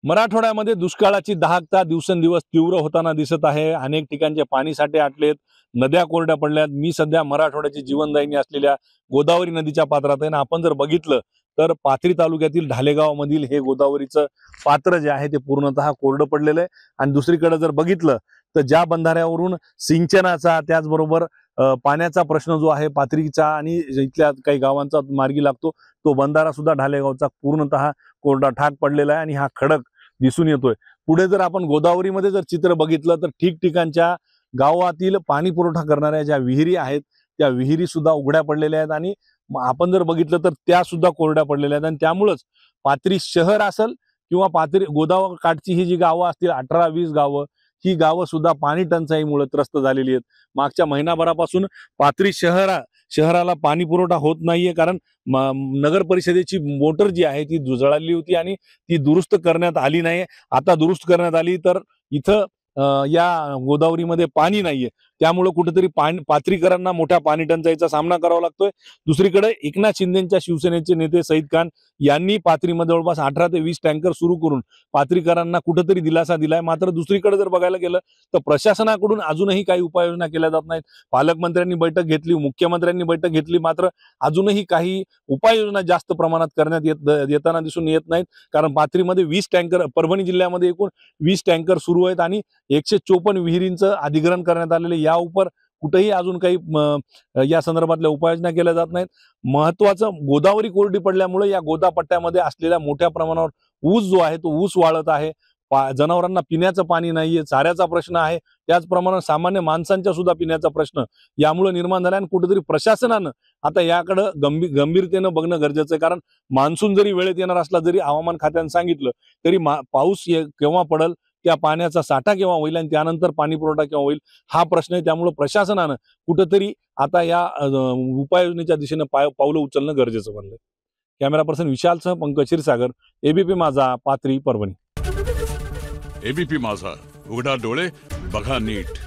मराठवाड्यामध्ये दुष्काळाची दाहकता दिवसेंदिवस तीव्र होताना दिसत आहे। अनेक ठिकाणचे पाणीसाठे आटलेत, नद्या कोरड्या पडल्यात। मी सध्या मराठवाड्याची जीवनदायिनी असलेल्या गोदावरी नदीच्या पात्रात आहे ना। आपण जर बघितलं तर पाथरी तालुक्यातील ढालेगाव मधील हे गोदावरीचं पात्र जे आहे ते पूर्णतः कोरडं पडलेलं आहे। आणि दुसरीकडे जर बघितलं तर ज्या बंधाऱ्यावरून सिंचनाचा त्याचबरोबर पाण्याचा प्रश्न जो आहे पाथरीचा आणि इथल्या काही गावांचा मार्गी लागतो तो बंधारा सुद्धा ढालेगावचा पूर्णतः कोरडा ठाक पडलेला आहे आणि हा खडक दिसून येतोय। पुढे जर आपण गोदावरीमध्ये जर चित्र बघितलं तर ठिकठिकाणच्या गावातील पाणी पुरवठा करणाऱ्या ज्या विहिरी आहेत त्या विहिरी सुद्धा उघड्या पडलेल्या आहेत आणि आपण जर बघितलं तर त्या सुद्धा कोरड्या पडलेल्या आहेत। आणि त्यामुळेच पाथरी शहर असेल किंवा पाथरी गोदावरी काठची ही जी गावं असतील 18-20 गावं ही गावं सुद्धा पाणी टंचाईमुळे त्रस्त झालेली आहेत। मागच्या महिनाभरापासून पाथरी शहराला पाणी पुरवठा होत नाहीये, कारण नगर परिषदेची मोटर जी आहे ती जळाली होती आणि ती दुरुस्त करण्यात आली नाही। आता दुरुस्त करण्यात आली तर इथं या गोदावरीमध्ये पाणी नाहीये, त्यामुळे कुठेतरी पाथरीकरांना मोठ्या पाणी टंचाईचा सामना करावा लागतोय। दुसरीकडे एकनाथ शिंदेच्या शिवसेनेचे नेते सईद खान यांनी पाथरीमध्ये जवळपास 18 ते 20 टँकर सुरू करून पाथरीकरांना कुठेतरी दिलासा दिलाय। मात्र दुसरीकडे जर बघायला गेलं तर प्रशासनाकडून अजूनही काही उपाययोजना केल्या जात नाहीत। पालकमंत्र्यांनी बैठक घेतली, मुख्यमंत्र्यांनी बैठक घेतली, मात्र अजूनही काही उपाययोजना जास्त प्रमाणात करण्यात येताना दिसून येत नाहीत। कारण पाथरीमध्ये 20 टँकर, परभणी जिल्ह्यामध्ये एकूण 20 टँकर सुरू आहेत आणि 154 विहिरींचं अधिग्रहण करण्यात आलेले। या उपर कुठेही अजून काही या संदर्भातल्या उपाययोजना केल्या जात नाहीत। महत्वाचं गोदावरी कोरडी पडल्यामुळे या गोदापट्ट्यामध्ये असलेल्या मोठ्या प्रमाणावर ऊस जो आहे तो ऊस वाळत आहे। जनावरांना पिण्याचं पाणी नाहीये, चाऱ्याचा प्रश्न आहे, त्याचप्रमाणे सामान्य माणसांच्या सुद्धा पिण्याचा प्रश्न यामुळे निर्माण झाला। आणि कुठेतरी प्रशासनानं आता याकडे गंभीरतेनं बघणं गरजेचं आहे। कारण मान्सून जरी वेळेत येणार असला, जरी हवामान खात्याने सांगितलं तरी पाऊस केव्हा पडेल, त्या पाण्याचा साठा केव्हा होईल आणि त्यानंतर पाणी पुरवठा केव्हा होईल हा प्रश्न आहे। त्यामुळे प्रशासनानं कुठेतरी आता या उपाययोजनेच्या दिशेने पावलं उचलणं गरजेचं बनलंय। कॅमेरा पर्सन विशालसह पंकज क्षीरसागर, एबीपी माझा, पाथरी, परभणी। एबीपी माझा, उघडा डोळे बघा नीट।